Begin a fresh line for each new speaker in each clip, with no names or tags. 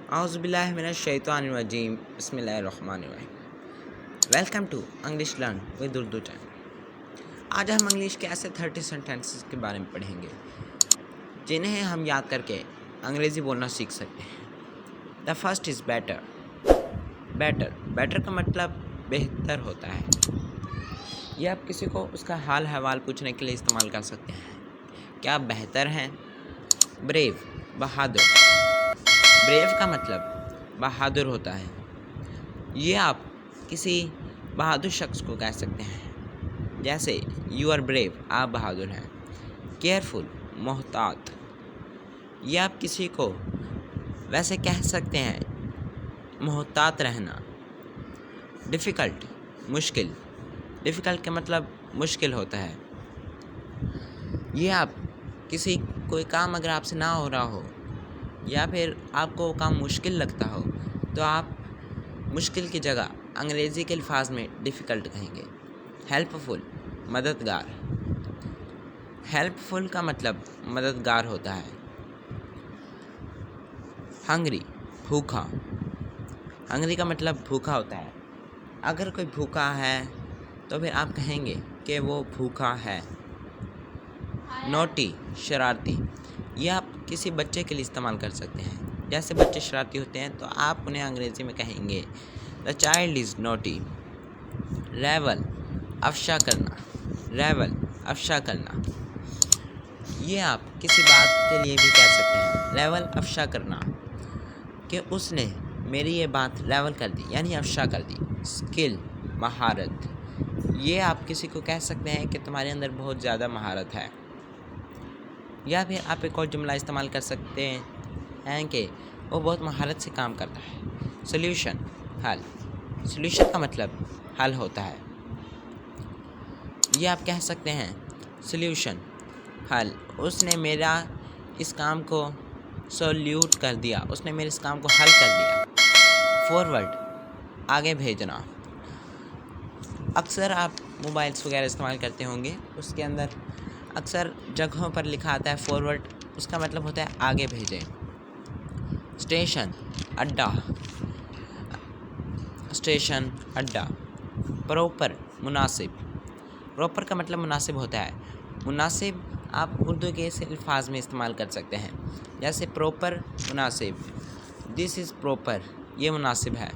اعوذ باللہ من الشیطان الرجیم بسم اللہ الرحمن الرحیم۔ Welcome to English learn with Urdu channel. آج ہم انگلش کے ایسے 30 سینٹینسز کے بارے میں پڑھیں گے جنہیں ہم یاد کر کے انگریزی بولنا سیکھ سکتے ہیں۔ The first is better. Better کا مطلب بہتر ہوتا ہے۔ یہ آپ کسی کو اس کا حال حوال پوچھنے کے لیے استعمال کر سکتے ہیں۔ کیا آپ بہتر ہیں؟ بریو، بہادر۔ بریو کا مطلب بہادر ہوتا ہے۔ یہ آپ کسی بہادر شخص کو کہہ سکتے ہیں، جیسے یو آر بریو، آپ بہادر ہیں۔ کیئرفل، محتاط۔ یہ آپ کسی کو ویسے کہہ سکتے ہیں، محتاط رہنا۔ ڈیفیکلٹ، مشکل۔ ڈیفیکلٹ کا مطلب مشکل ہوتا ہے۔ یہ آپ کوئی کام اگر آپ سے نہ ہو رہا ہو یا پھر آپ کو وہ کام مشکل لگتا ہو تو آپ مشکل کی جگہ انگریزی کے الفاظ میں ڈیفیکلٹ کہیں گے۔ ہیلپ فل، مددگار۔ ہیلپ فل کا مطلب مددگار ہوتا ہے۔ ہنگری، بھوکا۔ ہنگری کا مطلب بھوکا ہوتا ہے۔ اگر کوئی بھوکا ہے تو پھر آپ کہیں گے کہ وہ بھوکا ہے۔ نوٹی، شرارتی۔ یہ آپ کسی بچے کے لیے استعمال کر سکتے ہیں۔ جیسے بچے شرارتی ہوتے ہیں تو آپ انہیں انگریزی میں کہیں گے the child is naughty. Reveal, افشا کرنا۔ ریول، افشا کرنا۔ یہ آپ کسی بات کے لیے بھی کہہ سکتے ہیں، ریول افشا کرنا، کہ اس نے میری یہ بات ریول کر دی یعنی افشا کر دی۔ اسکل، مہارت۔ یہ آپ کسی کو کہہ سکتے ہیں کہ تمہارے اندر بہت زیادہ مہارت ہے۔ یا پھر آپ ایک اور جملہ استعمال کر سکتے ہیں کہ وہ بہت مہارت سے کام کرتا ہے۔ سلیوشن، حل۔ سلیوشن کا مطلب حل ہوتا ہے۔ یہ آپ کہہ سکتے ہیں سلیوشن، حل۔ اس نے میرا اس کام کو سولیوٹ کر دیا، اس نے میرے اس کام کو حل کر دیا۔ فارورڈ، آگے بھیجنا۔ اکثر آپ موبائلس وغیرہ استعمال کرتے ہوں گے، اس کے اندر اکثر جگہوں پر لکھا آتا ہے فارورڈ، اس کا مطلب ہوتا ہے آگے بھیجیں۔ اسٹیشن، اڈا۔ اسٹیشن، اڈا۔ پراپر، مناسب۔ پراپر کا مطلب مناسب ہوتا ہے۔ مناسب آپ اردو کے اس الفاظ میں استعمال کر سکتے ہیں، جیسے پراپر، مناسب۔ دس از پراپر، یہ مناسب ہے۔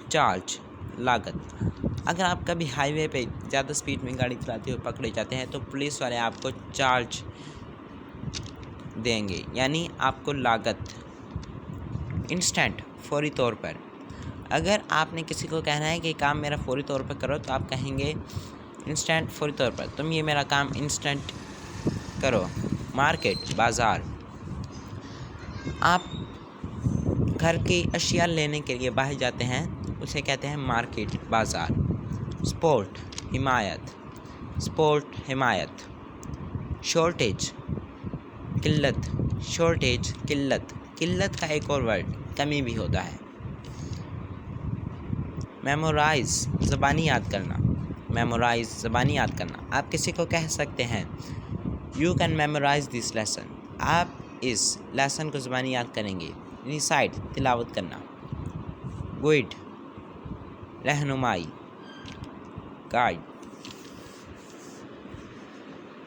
چارج، لاگت۔ اگر آپ کبھی ہائی وے پہ زیادہ سپیڈ میں گاڑی چلاتے ہوئے پکڑے جاتے ہیں تو پولیس والے آپ کو چارج دیں گے، یعنی آپ کو لاگت۔ انسٹنٹ، فوری طور پر۔ اگر آپ نے کسی کو کہنا ہے کہ کام میرا فوری طور پر کرو تو آپ کہیں گے انسٹنٹ، فوری طور پر، تم یہ میرا کام انسٹنٹ کرو۔ مارکیٹ، بازار۔ آپ گھر کی اشیاء لینے کے لیے باہر جاتے ہیں، اسے کہتے ہیں مارکیٹ، بازار۔ سپورٹ، حمایت۔ سپورٹ، حمایت۔ شارٹیج، قلت۔ شارٹیج، قلت۔ قلت کا ایک اور ورڈ کمی بھی ہوتا ہے۔ میمورائز، زبانی یاد کرنا۔ میمورائز، زبانی یاد کرنا۔ آپ کسی کو کہہ سکتے ہیں you can memorise this lesson, آپ اس لیسن کو زبانی یاد کریں گے۔ ریسائٹ، تلاوت کرنا۔ گائیڈ، رہنمائی، گائیڈ۔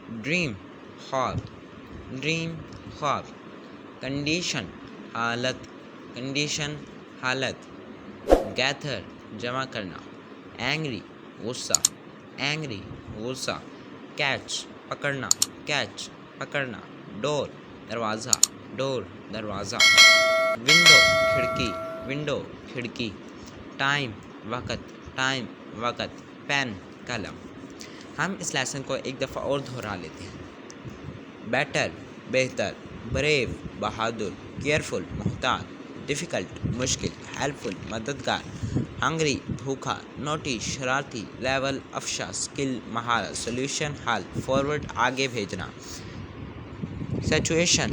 ڈریم، خواب۔ ڈریم، خواب۔ کنڈیشن، حالت۔ کنڈیشن، حالت۔ گیتھر، جمع کرنا۔ اینگری، غصہ۔ اینگری، غصہ۔ کیچ، پکڑنا۔ کیچ، پکڑنا۔ ڈور، دروازہ۔ ڈور، دروازہ۔ ونڈو، کھڑکی۔ ونڈو، کھڑکی۔ ٹائم، وقت۔ ٹائم، وقت۔ پین، قلم۔ ہم اس لیسن کو ایک دفعہ اور دہرا لیتے ہیں۔ بیٹر، بہتر۔ بریو، بہادر۔ کیئرفل، محتاط۔ ڈیفیکلٹ، مشکل۔ ہیلپ فل، مددگار۔ ہنگری، بھوکا۔ نوٹی، شرارتی۔ ریول، افشا۔ اسکل، مہارت۔ سلیوشن، حل۔ فارورڈ، آگے بھیجنا۔ Situation,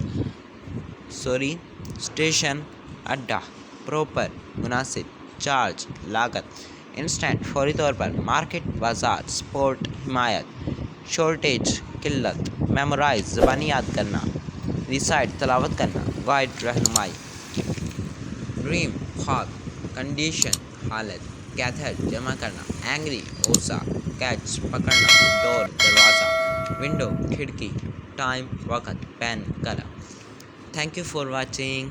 sorry. اسٹیشن، اڈا۔ پراپر، مناسب۔ چارج، لاگت۔ انسٹنٹ، فوری طور پر۔ مارکیٹ، بازار۔ سپورٹ، حمایت۔ شارٹیج، قلت۔ میمورائز، زبانی یاد کرنا۔ ریسائٹ، تلاوت کرنا۔ گائیڈ، رہنمائی۔ ڈریم خواب، کنڈیشن حالت، گیدر جمع کرنا، اینگری غصہ، کیچ پکڑنا، ڈور دروازہ، ونڈو کھڑکی، ٹائم وقت، پین قلم. Thank you for watching.